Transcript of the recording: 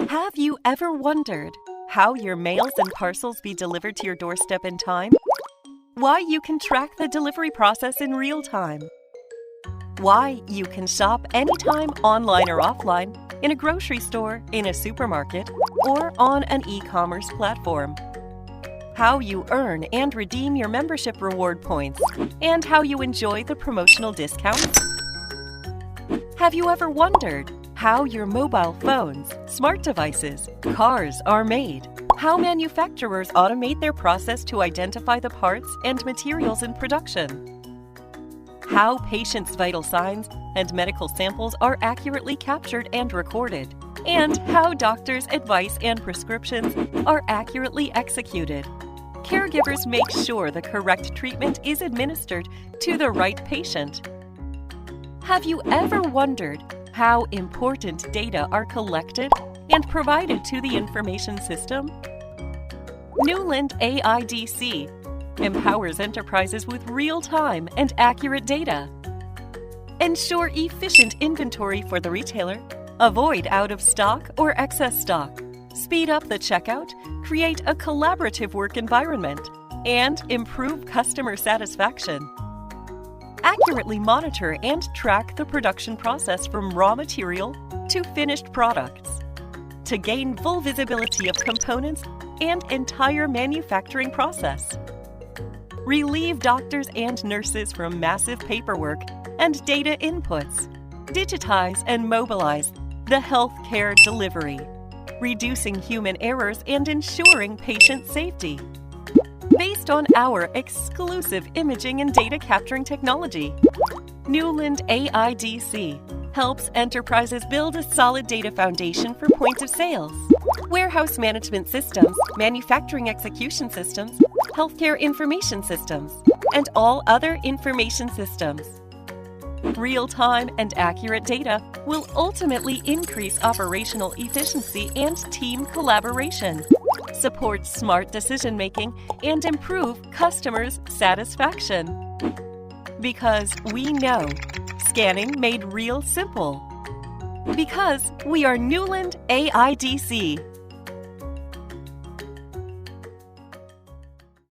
Have you ever wondered how your mails and parcels be delivered to your doorstep in time? Why you can track the delivery process in real time? Why you can shop anytime online or offline, in a grocery store, in a supermarket, or on an e-commerce platform? How you earn and redeem your membership reward points, and how you enjoy the promotional discounts? Have you ever wondered how your mobile phones, smart devices, cars are made? How manufacturers automate their process to identify the parts and materials in production? How patients' vital signs and medical samples are accurately captured and recorded? And how doctors' advice and prescriptions are accurately executed? Caregivers make sure the correct treatment is administered to the right patient. Have you ever wondered how important data are collected and provided to the information system? Newland AIDC empowers enterprises with real-time and accurate data. Ensure efficient inventory for the retailer, avoid out-of-stock or excess stock, speed up the checkout, create a collaborative work environment, and improve customer satisfaction. Accurately monitor and track the production process from raw material to finished products to gain full visibility of components and entire manufacturing process. Relieve doctors and nurses from massive paperwork and data inputs. Digitize and mobilize the healthcare delivery, reducing human errors and ensuring patient safety. Based on our exclusive imaging and data capturing technology, Newland AIDC helps enterprises build a solid data foundation for point of sales, warehouse management systems, manufacturing execution systems, healthcare information systems, and all other information systems. Real-time and accurate data will ultimately increase operational efficiency and team collaboration, support smart decision-making, and improve customers' satisfaction. Because we know scanning made real simple. Because we are Newland AIDC.